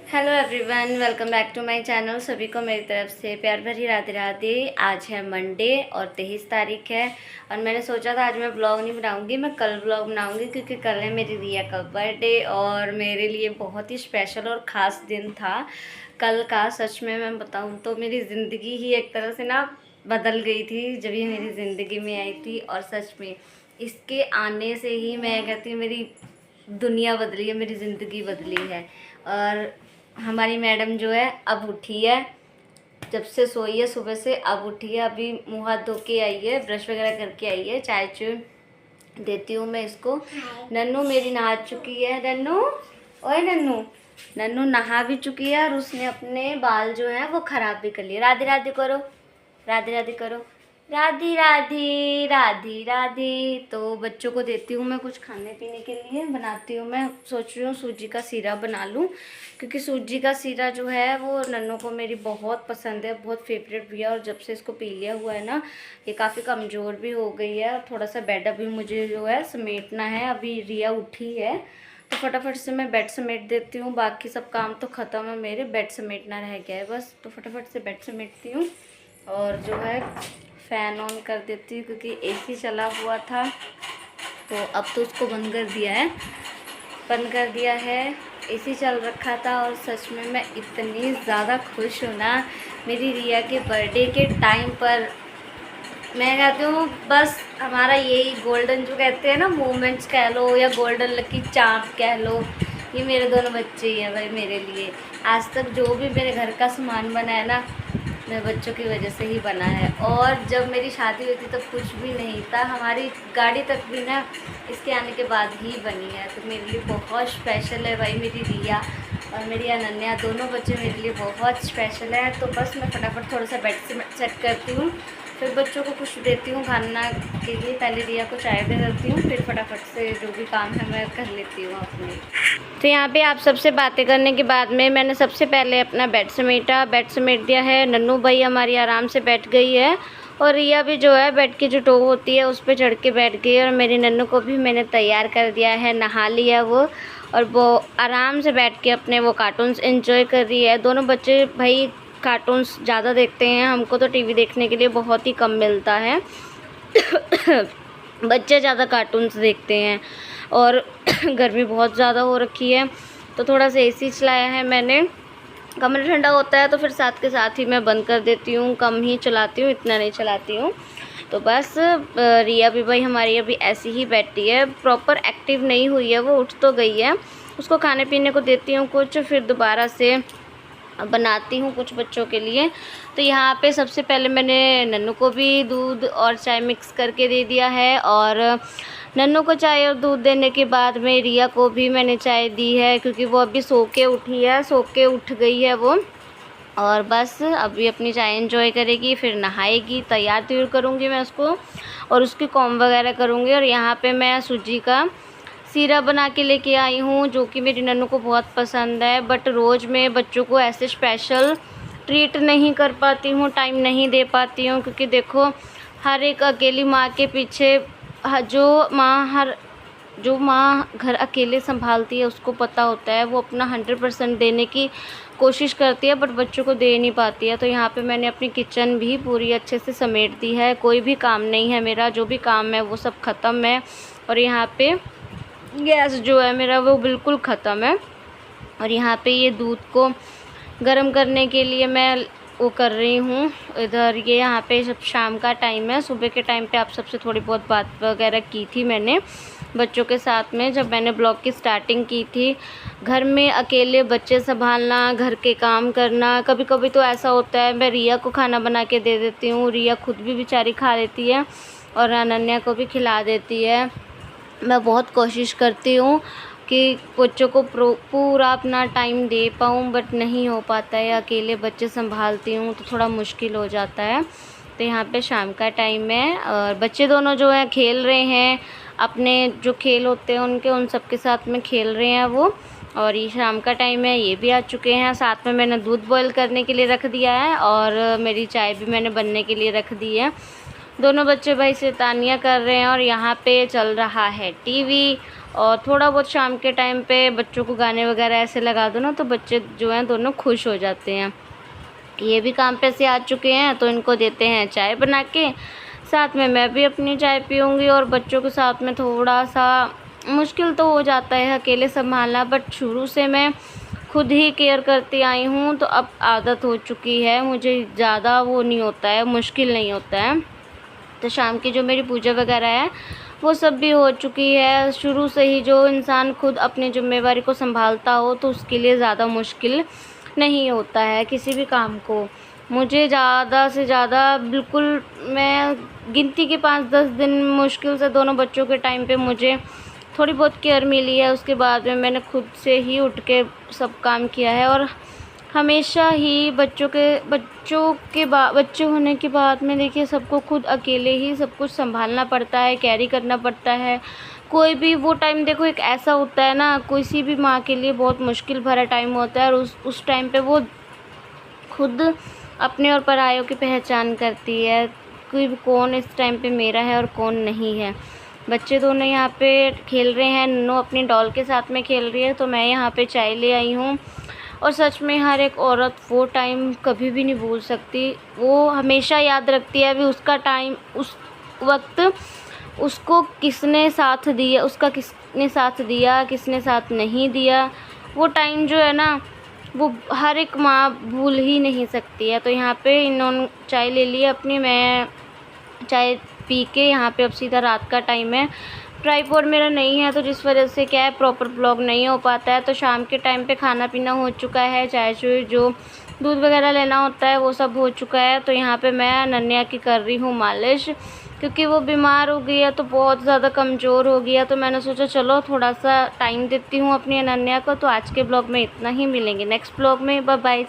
Hello everyone, welcome back to my channel. सभी को मेरी तरफ से प्यार भरी राधे राधे। आज है मंडे और 23 तारीख है और मैंने सोचा था आज मैं ब्लॉग नहीं बनाऊंगी, मैं कल ब्लॉग बनाऊंगी क्योंकि कल है मेरी रिया का बर्थडे और मेरे लिए बहुत ही स्पेशल और ख़ास दिन था कल का। सच में मैं बताऊँ तो मेरी ज़िंदगी ही एक तरह से ना बदल गई थी जब ये मेरी ज़िंदगी में आई थी। और सच में इसके आने से ही मैं कहती हूँ मेरी दुनिया बदली है, मेरी ज़िंदगी बदली है। और हमारी मैडम जो है अब उठी है, जब से सोई है सुबह से अब उठी है। अभी मुँह हाथ धो के आई है, ब्रश वगैरह करके आई है। चाय चुय देती हूँ मैं इसको। नन्नू मेरी नहा चुकी है। नन्नू, ओए नन्नू, नन्नू नहा भी चुकी है और उसने अपने बाल जो हैं वो ख़राब भी कर लिए। राधे राधे करो, राधे राधे करो, राधी राधी राधी राधी। तो बच्चों को देती हूँ मैं कुछ खाने पीने के लिए, बनाती हूँ। मैं सोच रही हूँ सूजी का सीरा बना लूँ क्योंकि सूजी का सीरा जो है वो नन्नू को मेरी बहुत पसंद है, बहुत फेवरेट भी है। और जब से इसको पी लिया हुआ है ना, ये काफ़ी कमज़ोर भी हो गई है। और थोड़ा सा बेड अभी मुझे जो है समेटना है। अभी रिया उठी है तो फटाफट से मैं बेड समेट देती हूँ। बाकी सब काम तो ख़त्म है मेरे, बेड समेटना रह गया है बस। तो फटाफट से बेड समेटती हूँ और जो है फ़ैन ऑन कर देती हूँ क्योंकि एसी चला हुआ था तो अब तो उसको बंद कर दिया है, बंद कर दिया है। एसी चल रखा था और सच में मैं इतनी ज़्यादा खुश हूँ ना मेरी रिया के बर्थडे के टाइम पर। मैं कहती हूँ बस हमारा यही गोल्डन जो कहते हैं ना मोमेंट्स कह लो या गोल्डन लकी चांद कह लो, ये मेरे दोनों बच्चे ही हैं भाई मेरे लिए। आज तक जो भी मेरे घर का सामान बना है ना मेरे बच्चों की वजह से ही बना है। और जब मेरी शादी हुई थी तब कुछ भी नहीं था, हमारी गाड़ी तक भी ना इसके आने के बाद ही बनी है। तो मेरे लिए बहुत स्पेशल है भाई मेरी रिया और मेरी अनन्या, दोनों बच्चे मेरे लिए बहुत स्पेशल है। तो बस मैं फटाफट थोड़ा सा बेड से सेट करती हूँ, फिर बच्चों को कुछ देती हूँ खाना के लिए। पहले रिया को चाय दे देती हूँ, फिर फटाफट से जो भी काम है मैं कर लेती हूँ अपने। तो यहाँ पे आप सबसे बातें करने के बाद में मैंने सबसे पहले अपना बेड समेटा, बेड समेट दिया है। नन्नू भाई हमारी आराम से बैठ गई है और रिया भी जो है बेड की जो टो होती है उस पर चढ़ के बैठ गई है। और मेरी नन्नू को भी मैंने तैयार कर दिया है, नहा लिया वो, और वो आराम से बैठ के अपने वो कार्टून्स एंजॉय कर रही है। दोनों बच्चे भाई कार्टून्स ज़्यादा देखते हैं, हमको तो टीवी देखने के लिए बहुत ही कम मिलता है बच्चे ज़्यादा कार्टून्स देखते हैं और गर्मी बहुत ज़्यादा हो रखी है तो थोड़ा सा एसी चलाया है मैंने। कमरा ठंडा होता है तो फिर साथ के साथ ही मैं बंद कर देती हूँ, कम ही चलाती हूँ, इतना नहीं चलाती हूँ। तो बस रिया भी भाई हमारी अभी ऐसी ही बैठी है, प्रॉपर एक्टिव नहीं हुई है, वो उठ तो गई है। उसको खाने पीने को देती हूँ कुछ, फिर दोबारा से बनाती हूँ कुछ बच्चों के लिए। तो यहाँ पे सबसे पहले मैंने नन्नू को भी दूध और चाय मिक्स करके दे दिया है और नन्नू को चाय और दूध देने के बाद में रिया को भी मैंने चाय दी है क्योंकि वो अभी सो के उठी है, सो के उठ गई है वो। और बस अभी अपनी चाय एंजॉय करेगी, फिर नहाएगी, तैयार तैयार करूँगी मैं उसको और उसकी कॉम वगैरह करूँगी। और यहाँ पे मैं सूजी का सीरा बना के लेके आई हूँ जो कि मेरी नन्नू को बहुत पसंद है। बट रोज़ मैं बच्चों को ऐसे स्पेशल ट्रीट नहीं कर पाती हूँ, टाइम नहीं दे पाती हूँ क्योंकि देखो हर एक अकेली माँ के पीछे जो माँ घर अकेले संभालती है उसको पता होता है, वो अपना 100% देने की कोशिश करती है बट बच्चों को दे नहीं पाती है। तो यहाँ पे मैंने अपनी किचन भी पूरी अच्छे से समेट दी है, कोई भी काम नहीं है मेरा, जो भी काम है वो सब ख़त्म है। और यहाँ पे गैस जो है मेरा वो बिल्कुल ख़त्म है। और यहाँ पे ये दूध को गर्म करने के लिए मैं वो कर रही हूँ इधर। ये यहाँ पे जब शाम का टाइम है, सुबह के टाइम पे आप सबसे थोड़ी बहुत बात वगैरह की थी मैंने बच्चों के साथ में, जब मैंने ब्लॉग की स्टार्टिंग की थी। घर में अकेले बच्चे संभालना, घर के काम करना, कभी कभी तो ऐसा होता है मैं रिया को खाना बना के दे देती हूँ, रिया खुद भी बेचारी खा लेती है और अनन्या को भी खिला देती है। मैं बहुत कोशिश करती हूँ कि बच्चों को पूरा अपना टाइम दे पाऊँ बट नहीं हो पाता है, अकेले बच्चे संभालती हूँ तो थोड़ा मुश्किल हो जाता है। तो यहाँ पे शाम का टाइम है और बच्चे दोनों जो है खेल रहे हैं, अपने जो खेल होते हैं उन सब के साथ में खेल रहे हैं वो। और ये शाम का टाइम है, ये भी आ चुके हैं। साथ में मैंने दूध बॉईल करने के लिए रख दिया है और मेरी चाय भी मैंने बनने के लिए रख दी है। दोनों बच्चे भाई शैतानियाँ कर रहे हैं और यहाँ पे चल रहा है टीवी और थोड़ा बहुत शाम के टाइम पे बच्चों को गाने वगैरह ऐसे लगा दो ना, तो बच्चे जो हैं दोनों खुश हो जाते हैं। ये भी काम पे से आ चुके हैं तो इनको देते हैं चाय बना के, साथ में मैं भी अपनी चाय पीऊँगी। और बच्चों के साथ में थोड़ा सा मुश्किल तो हो जाता है अकेले संभालना, बट शुरू से मैं खुद ही केयर करती आई हूँ, तो अब आदत हो चुकी है, मुझे ज़्यादा वो नहीं होता है, मुश्किल नहीं होता है। तो शाम की जो मेरी पूजा वगैरह है वो सब भी हो चुकी है। शुरू से ही जो इंसान खुद अपनी ज़िम्मेवारी को संभालता हो तो उसके लिए ज़्यादा मुश्किल नहीं होता है किसी भी काम को। मुझे ज़्यादा से ज़्यादा बिल्कुल, मैं गिनती के 5-10 दिन मुश्किल से दोनों बच्चों के टाइम पे मुझे थोड़ी बहुत केयर मिली है। उसके बाद में मैंने खुद से ही उठ के सब काम किया है। और हमेशा ही बच्चे होने के बाद में देखिए सबको खुद अकेले ही सब कुछ संभालना पड़ता है, कैरी करना पड़ता है। कोई भी वो टाइम देखो एक ऐसा होता है ना, किसी भी माँ के लिए बहुत मुश्किल भरा टाइम होता है, और उस टाइम पे वो खुद अपने और परायों की पहचान करती है कि कौन इस टाइम पे मेरा है और कौन नहीं है। बच्चे दोनों यहाँ पे खेल रहे हैं, नन्नू अपनी डॉल के साथ में खेल रही है, तो मैं यहाँ पे चाय ले आई हूँ। और सच में हर एक औरत वो टाइम कभी भी नहीं भूल सकती, वो हमेशा याद रखती है अभी उसका टाइम, उस वक्त उसको किसने साथ दिया, उसका किसने साथ दिया, किसने साथ नहीं दिया। वो टाइम जो है ना वो हर एक माँ भूल ही नहीं सकती है। तो यहाँ पे इन्होंने चाय ले ली अपनी, मैं चाय पी के यहाँ पे अब सीधा रात का टाइम है। ट्राइपॉड मेरा नहीं है तो जिस वजह से क्या है प्रॉपर ब्लॉग नहीं हो पाता है। तो शाम के टाइम पे खाना पीना हो चुका है, चाय चुई जो दूध वगैरह लेना होता है वो सब हो चुका है। तो यहाँ पे मैं अनन्या की कर रही हूँ मालिश, क्योंकि वो बीमार हो गई है तो बहुत ज़्यादा कमज़ोर हो गया। तो मैंने सोचा चलो थोड़ा सा टाइम देती हूँ अपनी अनन्या को। तो आज के ब्लॉग में इतना ही, मिलेंगे नेक्स्ट ब्लॉग में, बाय बाय।